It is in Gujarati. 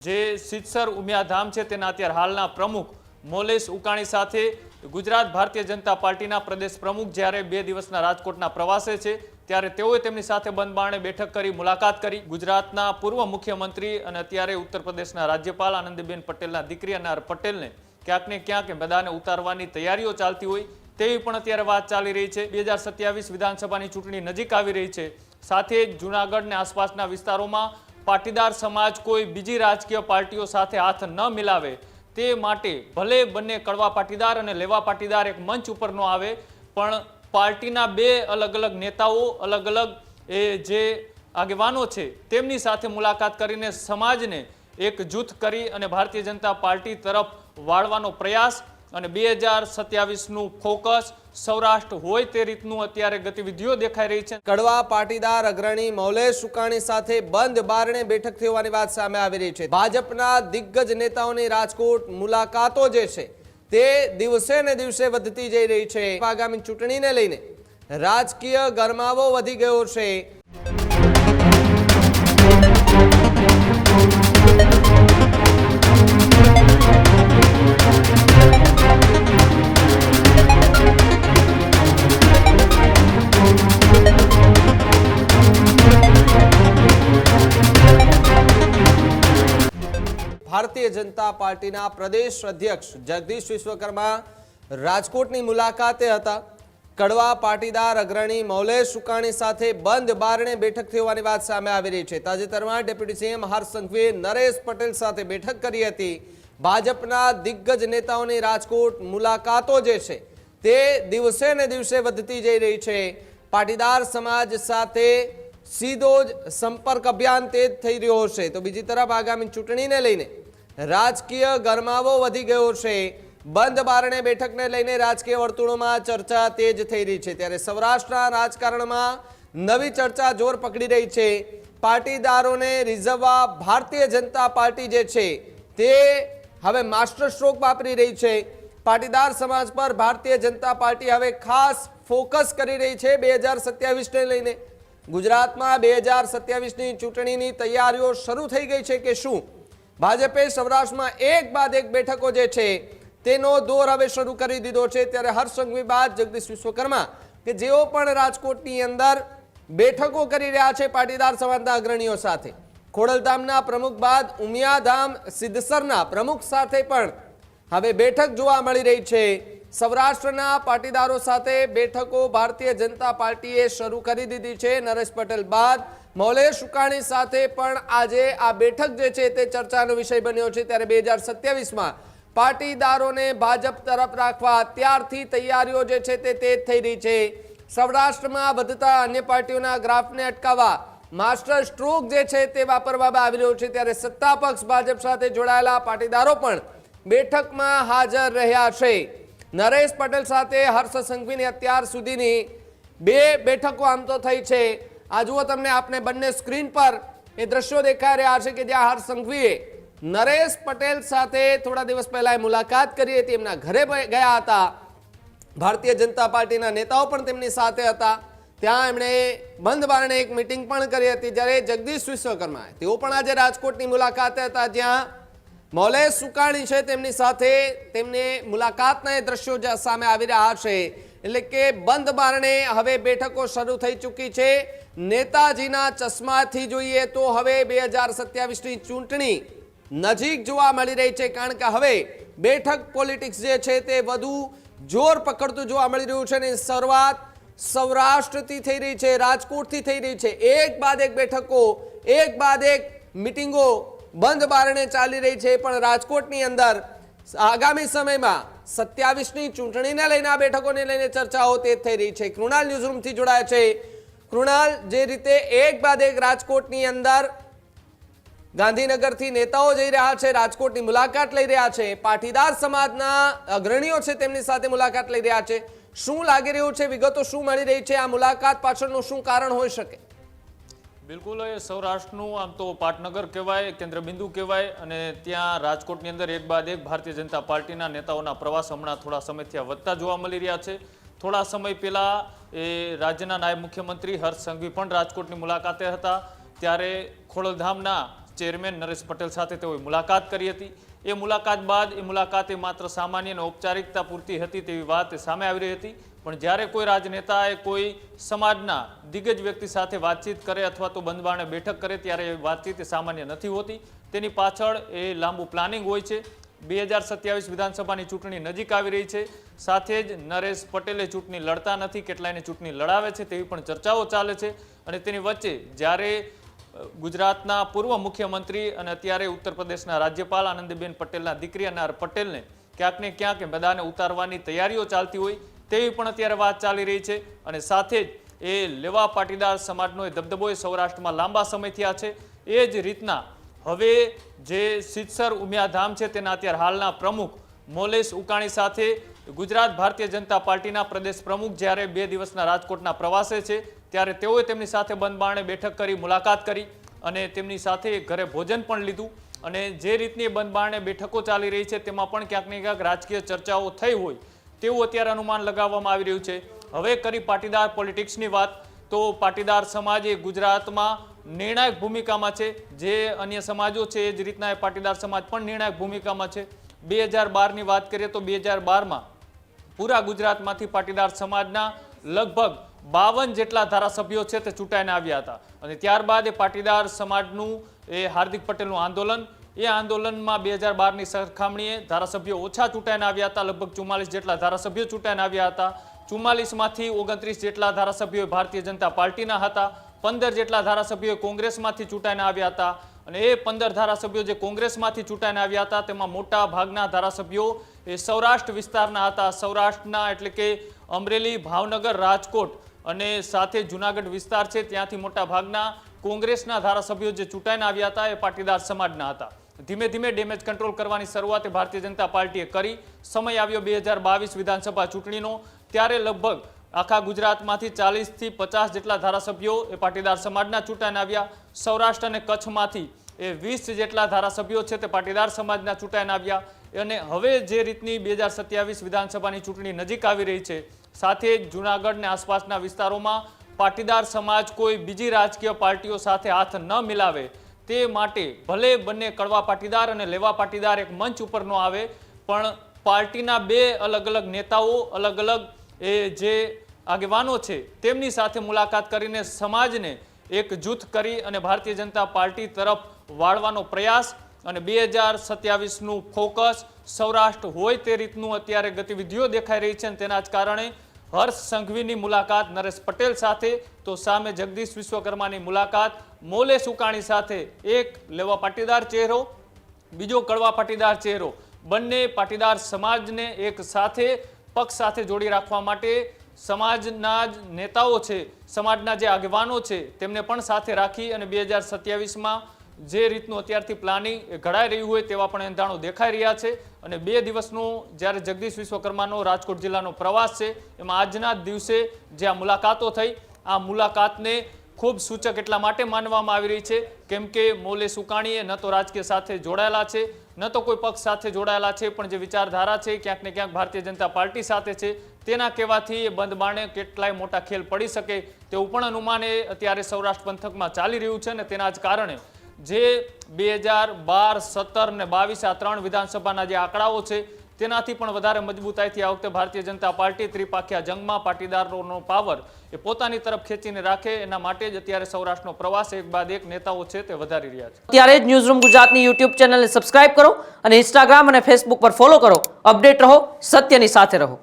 જે સિદ્ધસર ઉમિયાધામ છે તેના અત્યારે હાલના પ્રમુખ મોલેશ ઉકાણી સાથે ગુજરાત ભારતીય જનતા પાર્ટીના પ્રદેશ પ્રમુખ જ્યારે 2 દિવસના રાજકોટના પ્રવાસે છે ત્યારે તેઓએ તેમની સાથે બંધ બારણે બેઠક કરી મુલાકાત કરી। ગુજરાતના પૂર્વ મુખ્યમંત્રી અને અત્યારે ઉત્તર પ્રદેશના રાજ્યપાલ આનંદીબેન પટેલના દીકરી અનાર પટેલને ક્યાંક ને ક્યાંક મેદાને ઉતારવાની તૈયારીઓ ચાલતી હોય તેવી પણ અત્યારે વાત ચાલી રહી છે। 2027 વિધાનસભાની ચૂંટણી નજીક આવી રહી છે, સાથે જ જૂનાગઢ ને આસપાસના વિસ્તારોમાં પાટીદાર સમાજ કોઈ બીજી રાજકીય પાર્ટીઓ સાથે હાથ ન મિલાવે તે માટે ભલે બંને કડવા પાટીદાર અને લેવા પાટીદાર એક મંચ ઉપર ન આવે, પણ પાર્ટીના બે અલગ અલગ નેતાઓ અલગ અલગ જે આગેવાનો છે તેમની સાથે મુલાકાત કરીને સમાજને એક જૂથ કરી અને ભારતીય જનતા પાર્ટી તરફ વાળવાનો પ્રયાસ અને 2027નું ફોકસ સૌરાષ્ટ્ર હોય તે રીતનું અત્યારે ગતિવિધિઓ દેખાઈ રહી છે। કડવા પાટીદાર અગ્રણી મોલેશ ઉકાણી સાથે બંધ બારણે બેઠક થવાની વાત સામે આવી રહી છે। ભાજપના દિગ્ગજ નેતાઓની રાજકોટ મુલાકાતો જે છે તે દિવસે ને દિવસે વધતી જઈ રહી છે। આગામી ચૂંટણીને લઈને રાજકીય ગરમાવો વધી ગયો છે। ભારતીય જનતા પાર્ટીના પ્રદેશ અધ્યક્ષ જગદીશ વિશ્વકર્મા રાજકોટની મુલાકાતે હતા। કડવા પાટીદાર અગ્રણી મોલેશ ઉકાણી સાથે બંધ બારણે બેઠક થવાની વાત સામે આવી રહી છે। તાજેતરમાં ડેપ્યુટી સીએમ હર્ષ સંઘવીએ નરેશ પટેલ સાથે બેઠક કરી હતી। ભાજપના દિગ્ગજ નેતાઓની રાજકોટ મુલાકાતો જે છે તે દિવસે ને દિવસે વધતી જઈ રહી છે। પાટીદાર સમાજ સાથે સીધો જ સંપર્ક અભિયાન તેજ થઈ રહ્યો છે, તો બીજી તરફ આગામી ચૂંટણીને લઈને રાજકીય ગરમાવો વધી ગયો છે। બંધ બારણે બેઠકને લઈને રાજકીય વર્તુળોમાં ચર્ચા તેજ થઈ રહી છે, ત્યારે સૌરાષ્ટ્રના રાજકારણમાં નવી ચર્ચા જોર પકડી રહી છે। પાટીદારોને રીઝવવા ભારતીય જનતા પાર્ટી જે છે તે હવે માસ્ટર સ્ટ્રોક વાપરી રહી છે। પાટીદાર સમાજ પર ભારતીય જનતા પાર્ટી હવે ખાસ ફોકસ કરી રહી છે 2027ને લઈને। ગુજરાતમાં 2027ની ચૂંટણીની તૈયારીઓ શરૂ થઈ ગઈ છે કે શું ભાજપે સૌરાષ્ટ્રમાં એક બાદ એક બેઠકો જે છે તેનો દોર હવે શરૂ કરી દીધો છે। ત્યારે હર્ષ સંઘવી બાદ જગદીશ વિશ્વકર્મા કે જેઓ પણ રાજકોટની અંદર બેઠકો કરી રહ્યા છે પાટીદાર સમાજના અગ્રણીઓ સાથે, ખોડલધામના પ્રમુખ બાદ ઉમિયાધામ સિદ્ધસરના પ્રમુખ સાથે પણ હવે બેઠક જોવા મળી રહી છે। સૌરાષ્ટ્રના પાટીદારો સાથે બેઠકો ભારતીય જનતા પાર્ટીએ શરૂ કરી દીધી છે। નરેશ પટેલ બાદ મોલેશ ઉકાણી સાથે પણ આજે આ બેઠક જે છે તે ચર્ચાનો વિષય બન્યો છે। ત્યારે 2027માં પાટીદારોને ભાજપ તરફ રાખવા અત્યારથી તૈયારીઓ જે છે તે તેજ થઈ રહી છે। સૌરાષ્ટ્રમાં વધતા અન્ય પાર્ટીઓના ગ્રાફને અટકાવવા માસ્ટર સ્ટ્રોક જે છે તે વાપરવામાં આવી રહ્યો છે। ત્યારે સત્તા પક્ષ ભાજપ સાથે જોડાયેલા પાટીદારો પણ બેઠકમાં હાજર રહ્યા છે। નરેશ પટેલ સાથે હર્ષ સંઘવીની અત્યાર સુધીની 2 બેઠકો આમ તો થઈ છે। આ જુઓ તમને આપને બંને સ્ક્રીન પર એ દ્રશ્યો દેખાઈ રહ્યા છે કે જ્યાં હર્ષ સંઘવીએ નરેશ પટેલ સાથે થોડા દિવસ પહેલા મુલાકાત કરી હતી, એમના ઘરે ગયા હતા। ભારતીય જનતા પાર્ટીના નેતાઓ પણ તેમની સાથે હતા। ત્યાં એમણે બંધ બારણે એક મીટિંગ પણ કરી હતી। જ્યારે જગદીશ વિશ્વકર્મા તેઓ પણ આજે રાજકોટની મુલાકાતે હતા, જ્યાં મોલેશ ઉકાણી છે તેમની સાથે તેમને મુલાકાતના એ દ્રશ્યો સામે આવી રહ્યા છે। એટલે કે બંધ બારણે હવે બેઠકો શરૂ થઈ ચૂકી છે। નેતાજીના ચશ્માથી જોઈએ તો હવે 2027ની ચૂંટણી નજીક જોવા મળી રહી છે, કારણ કે હવે બેઠક પોલિટિક્સ જે છે તે વધુ જોર પકડતું જોવા મળી રહ્યું છે। અને શરૂઆત સૌરાષ્ટ્રથી થઈ રહી છે, રાજકોટથી થઈ રહી છે। એક બાદ એક બેઠકો, એક બાદ એક મિટિંગો બંધ બારણે ચાલી રહી છે, પણ રાજકોટની અંદર આગામી સમયમાં 27ની ચૂંટણીને લઈને આ બેઠકોને લઈને ચર્ચાઓ તેજ થઈ રહી છે। કૃણાલ ન્યૂઝરૂમથી જોડાયા છે। કૃણાલ, જે રીતે એક બાદ એક રાજકોટની અંદર ગાંધીનગરથી નેતાઓ જઈ રહ્યા છે, રાજકોટની મુલાકાત લઈ રહ્યા છે, પાટીદાર સમાજના અગ્રણીઓ છે તેમની સાથે મુલાકાત લઈ રહ્યા છે, શું લાગી રહ્યું છે, વિગતો શું મળી રહી છે, આ મુલાકાત પાછળનું શું કારણ હોઈ શકે? બિલકુલ, એ સૌરાષ્ટ્રનું આમ તો પાટનગર કહેવાય, કેન્દ્રબિંદુ કહેવાય, અને ત્યાં રાજકોટની અંદર એક બાદ એક ભારતીય જનતા પાર્ટીના નેતાઓના પ્રવાસ હમણાં થોડા સમયથી વધતા જોવા મળી રહ્યા છે। થોડા સમય પહેલા એ રાજ્યના નાયબ મુખ્યમંત્રી હર્ષ સંઘવી પણ રાજકોટની મુલાકાતે હતા, ત્યારે ખોડલધામના ચેરમેન નરેશ પટેલ સાથે તેઓએ મુલાકાત કરી હતી. એ મુલાકાત બાદ એ મુલાકાતે માત્ર સામાન્ય અને ઔપચારિકતા પૂરતી હતી તેવી વાત સામે આવી રહી હતી. પણ જ્યારે કોઈ રાજનેતાએ કોઈ સમાજના દિગ્ગજ વ્યક્તિ સાથે વાતચીત કરે અથવા તો બંધ બારણે બેઠક કરે ત્યારે એ વાતચીત સામાન્ય નથી હોતી. તેની પાછળ એ લાંબુ પ્લાનિંગ હોય છે. 2027 વિધાનસભાની ચૂંટણી નજીક આવી રહી છે. સાથે જ નરેશ પટેલે ચૂંટણી લડતા નથી, કેટલાયને ચૂંટણી લડાવે છે તેવી પણ ચર્ચાઓ ચાલે છે. અને તેની વચ્ચે જ્યારે ગુજરાતના પૂર્વ મુખ્યમંત્રી અને અત્યારે ઉત્તર પ્રદેશના રાજ્યપાલ આનંદીબેન પટેલના દીકરી અનાર પટેલને ક્યાંક ને ક્યાંક મેદાને ઉતારવાની તૈયારીઓ ચાલતી હોય તેવી પણ અત્યારે વાત ચાલી રહી છે. અને સાથે જ એ લેવા પાટીદાર સમાજનો એ દબદબો એ સૌરાષ્ટ્રમાં લાંબા સમયથી આ છે. એ જ રીતના હવે જે સિદ્ધસર ઉમિયાધામ છે તેના અત્યારે હાલના પ્રમુખ મોલેશ ઉકાણી સાથે ગુજરાત ભારતીય જનતા પાર્ટીના પ્રદેશ પ્રમુખ જ્યારે 2 દિવસના રાજકોટના પ્રવાસે છે ત્યારે તેઓએ તેમની સાથે બંધ બારણે બેઠક કરી, મુલાકાત કરી અને તેમની સાથે ઘરે ભોજન પણ લીધું. અને જે રીતની બંધ બારણે બેઠકો ચાલી રહી છે તેમાં પણ ક્યાંક ને ક્યાંક રાજકીય ચર્ચાઓ થઈ હોય તેવું અત્યારે અનુમાન લગાવવામાં આવી રહ્યું છે. હવે કરી પાટીદાર પોલિટિક્સની વાત તો પાટીદાર સમાજ એ ગુજરાતમાં નિર્ણાયક ભૂમિકામાં છે. જે અન્ય સમાજો છે એ જ રીતના એ પાટીદાર સમાજ પણ નિર્ણાયક ભૂમિકામાં છે. 2012ની વાત કરીએ તો 2012માં પૂરા ગુજરાતમાંથી પાટીદાર સમાજના લગભગ 52 જેટલા ધારાસભ્યો છે તે ચૂંટાઈને આવ્યા હતા. અને ત્યારબાદ એ પાટીદાર સમાજનું એ હાર્દિક પટેલનું આંદોલન, એ આંદોલનમાં 2012ની સરખામણીએ ધારાસભ્યો ઓછા ચૂંટાઈને આવ્યા હતા. લગભગ 44 જેટલા ધારાસભ્યો ચૂંટાઈને આવ્યા હતા. 44માંથી 29 જેટલા ધારાસભ્યો ભારતીય જનતા પાર્ટીના હતા. 15 જેટલા ધારાસભ્યો કોંગ્રેસમાંથી ચૂંટાઈને આવ્યા હતા. અને એ 15 ધારાસભ્યો જે કોંગ્રેસમાંથી ચૂંટાઈને આવ્યા હતા તેમાં મોટા ભાગના ધારાસભ્યો એ સૌરાષ્ટ્ર વિસ્તારના હતા. સૌરાષ્ટ્રના એટલે કે અમરેલી, ભાવનગર, રાજકોટ અને સાથે જુનાગઢ વિસ્તાર છે ત્યાંથી મોટા ભાગના કોંગ્રેસના ધારાસભ્યો જે ચૂંટાઈને આવ્યા હતા એ પાટીદાર સમાજના હતા. ધીમે ધીમે ડેમેજ કંટ્રોલ કરવાની શરૂઆત ભારતીય જનતા પાર્ટીએ કરી. સમય આવ્યો 2022 વિધાનસભા ચૂંટણીનો ત્યારે લગભગ આખા ગુજરાતમાંથી 40થી 50 જેટલા ધારાસભ્યો એ પાટીદાર સમાજના ચૂંટાઈને આવ્યા. સૌરાષ્ટ્ર અને કચ્છમાંથી એ 20 જેટલા ધારાસભ્યો છે તે પાટીદાર સમાજના ચૂંટાઈને આવ્યા. અને હવે જે રીતની 2027 વિધાનસભાની ચૂંટણી નજીક આવી રહી છે સાથે જૂનાગઢ અને આસપાસના વિસ્તારોમાં પાટીદાર સમાજ કોઈ બીજી રાજકીય પાર્ટીઓ સાથે હાથ ન મિલાવે તે માટે ભલે બંને કડવા પાટીદાર અને લેવા પાટીદાર એક મંચ ઉપર ન આવે પણ પાર્ટીના બે અલગ અલગ નેતાઓ, અલગ અલગ એ જે આગેવાનો છે તેમની સાથે મુલાકાત કરીને સમાજને એક જૂથ કરી અને ભારતીય જનતા પાર્ટી તરફ વાળવાનો પ્રયાસ અને 2027નું ફોકસ સૌરાષ્ટ્ર હોય તે રીતનું અત્યારે ગતિવિધિઓ દેખાઈ રહી છે. અને તેના જ કારણે હર્ષ સંઘવીની મુલાકાત નરેશ પટેલ સાથે તો સામે જગદીશ વિશ્વકર્માની મુલાકાત મોલેશ ઉકાણી સાથે એક લેવા પાટીદાર ચહેરો, બીજો કડવા પાટીદાર ચહેરો, બંને પાટીદાર સમાજને એક સાથે પક્ષ સાથે જોડી રાખવા માટે સમાજના જ નેતાઓ છે, સમાજના જે આગેવાનો છે તેમને પણ સાથે રાખી અને 2027માં જે રીતનું અત્યારથી પ્લાનિંગ ઘડાઈ રહ્યું હોય તેવા પણ એંધાણો દેખાઈ રહ્યા છે. અને 2 દિવસનો જ્યારે જગદીશ વિશ્વકર્માનો રાજકોટ જિલ્લાનો પ્રવાસ છે એમાં આજના જ દિવસે જે આ મુલાકાતો થઈ, આ મુલાકાતને ખૂબ સૂચક એટલા માટે માનવામાં આવી રહી છે કેમ કે મોલેશ ઉકાણીએ ન તો રાજકીય સાથે જોડાયેલા છે, ન તો કોઈ પક્ષ સાથે જોડાયેલા છે, પણ જે વિચારધારા છે ક્યાંક ને ક્યાંક ભારતીય જનતા પાર્ટી સાથે છે. તેના કહેવાથી એ બંધ બારણે કેટલાય મોટા ખેલ પડી શકે તેવું પણ અનુમાન એ અત્યારે સૌરાષ્ટ્ર પંથકમાં ચાલી રહ્યું છે. અને તેના જ કારણે જે 2012, 17 અને 22 આ 3 વિધાનસભાના જે આંકડાઓ છે તેનાથી પણ વધારે મજબૂતાઈથી આ વખતે ભારતીય જનતા પાર્ટી ત્રિપાખિયા જંગમાં પાટીદારોનો પાવર એ પોતાની તરફ ખેંચીને રાખે એના માટે જ અત્યારે સૌરાષ્ટ્રનો પ્રવાસ એક બાદ એક નેતાઓ છે તે વધારી રહ્યા છે. ત્યારે જ ન્યૂઝરૂમ ગુજરાતની યુટ્યુબ ચેનલને સબસ્ક્રાઇબ કરો અને ઇન્સ્ટાગ્રામ અને ફેસબુક પર ફોલો કરો. અપડેટ રહો, સત્યની સાથે રહો.